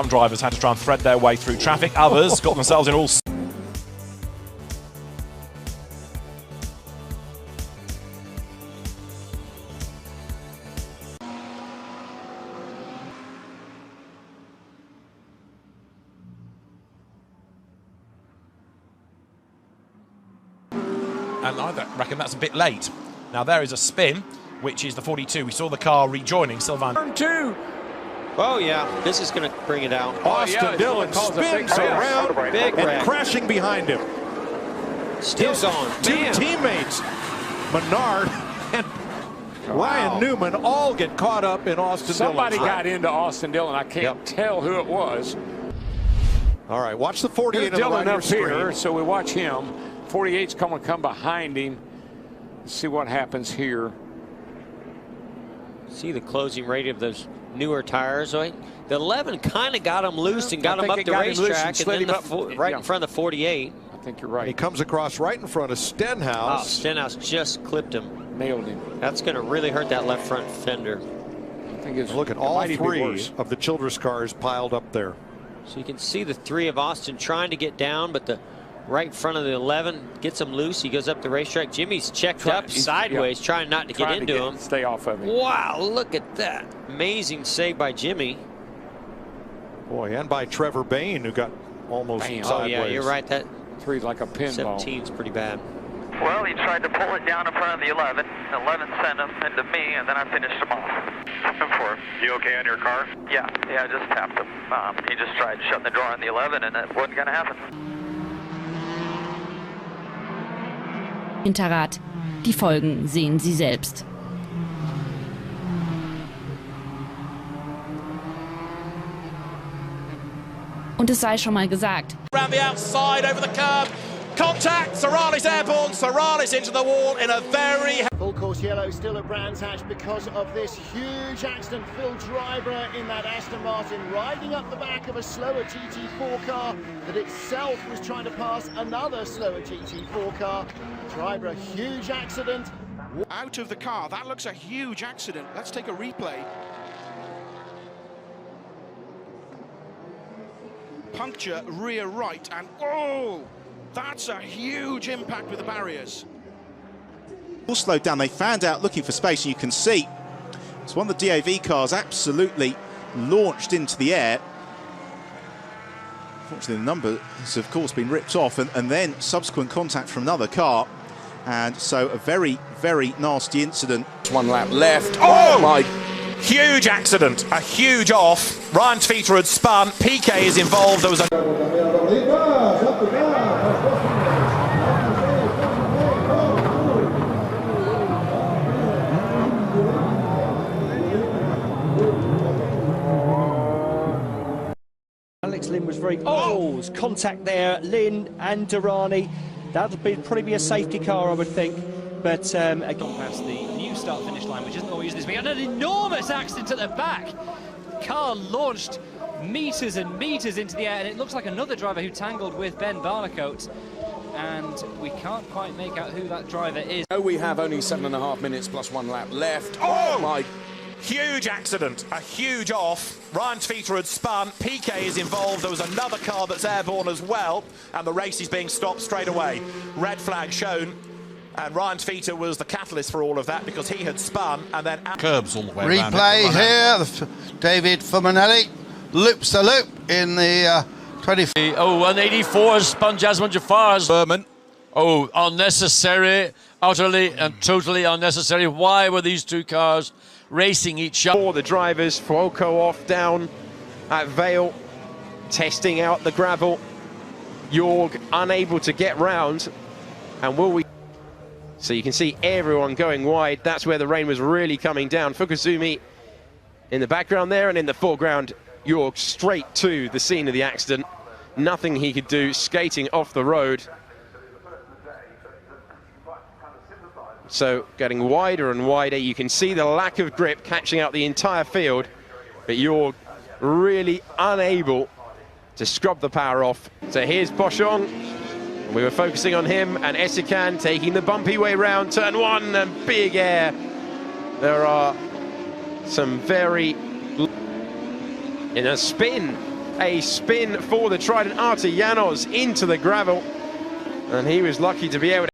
Some drivers had to try and thread their way through traffic, others got themselves in all... And I reckon that's a bit late. Now there is a spin, which is the 42. We saw the car rejoining Sylvain. Turn 2. Oh yeah, this is going to bring it out. Austin Dillon spins around big and wreck. crashing behind him. Still on. Two teammates, Menard and Ryan Newman, all get caught up in Austin Dillon. Somebody got into Austin Dillon. I can't tell who it was. All right, watch the 48 Here's on the Dillon right up screen. here, so we watch him. 48's coming come behind him. Let's see what happens here. See the closing rate of those newer tires, right? The 11 kind of got him loose and got him up the racetrack, and then right in front of the 48. I think you're right. He comes across right in front of Stenhouse. Oh, Stenhouse just clipped him. Nailed him. That's going to really hurt that left front fender. I think it's, look at all three of the Childress cars piled up there. So you can see the 3 of Austin trying to get down, but the right in front of the 11 gets him loose. He goes up the racetrack. Jimmy's checked up sideways, trying not to get into him. Stay off of him. Wow, look at that. Amazing save by Jimmy. Boy, and by Trevor Bain, who got almost sideways. Oh, yeah, you're right. That 3's like a pinball. 17's pretty bad. Well, he tried to pull it down in front of the 11. The 11 sent him into me, and then I finished him off. For you okay on your car? Yeah, I just tapped him. He just tried shutting the door on the 11, and it wasn't going to happen. Hinterrad. Die Folgen sehen Sie selbst. Und es sei schon mal gesagt. Around the outside, over the curb. Contact, Serrali's airborne, Serrali's into the wall in a very... Full course yellow still at Brands Hatch because of this huge accident. Phil Driver in that Aston Martin riding up the back of a slower GT4 car that itself was trying to pass another slower GT4 car. Driver, a huge accident. Out of the car, that looks a huge accident. Let's take a replay. Puncture rear right, and oh! That's a huge impact with the barriers. All slowed down. They fanned out looking for space, and you can see it's one of the DAV cars absolutely launched into the air. Unfortunately, the number has, of course, been ripped off, and then subsequent contact from another car. And so a very, very nasty incident. 1 lap left. Oh my! Huge accident. A huge off. Ryan Tveter had spun. PK is involved. There was a... Alex Lynn was very... Oh, there's contact there. Lynn and Durrani. That'll probably be a safety car, I would think. But gone past the new start-finish line, which isn't always this big. And an enormous accident at the back. Car launched meters and meters into the air, and it looks like another driver who tangled with Ben Barnicoat. And we can't quite make out who that driver is. Oh, we have only 7.5 minutes plus 1 lap left. Oh my! Huge accident, a huge off. Ryan Tveter had spun. PK is involved. There was another car that's airborne as well, and the race is being stopped straight away. Red flag shown, and Ryan Tveter was the catalyst for all of that because he had spun and then curbs all the way around. Replay here. David Fumanelli loops the loop in the 20. Oh, 184 spun Jasmine Jafar's. Berman. Oh, unnecessary, utterly and totally unnecessary. Why were these two cars racing each other? For the drivers, Fuoco off down at Vale, testing out the gravel. Jorg unable to get round, and will we? So you can see everyone going wide. That's where the rain was really coming down. Fukuzumi in the background there, and in the foreground, Jorg straight to the scene of the accident. Nothing he could do, skating off the road. So getting wider and wider. You can see the lack of grip catching out the entire field, but you're really unable to scrub the power off. So here's Boschong. We were focusing on him, and Essikan taking the bumpy way round turn 1 and big air. There are some very in a spin, a spin for the Trident. Artur Janos into the gravel, and he was lucky to be able to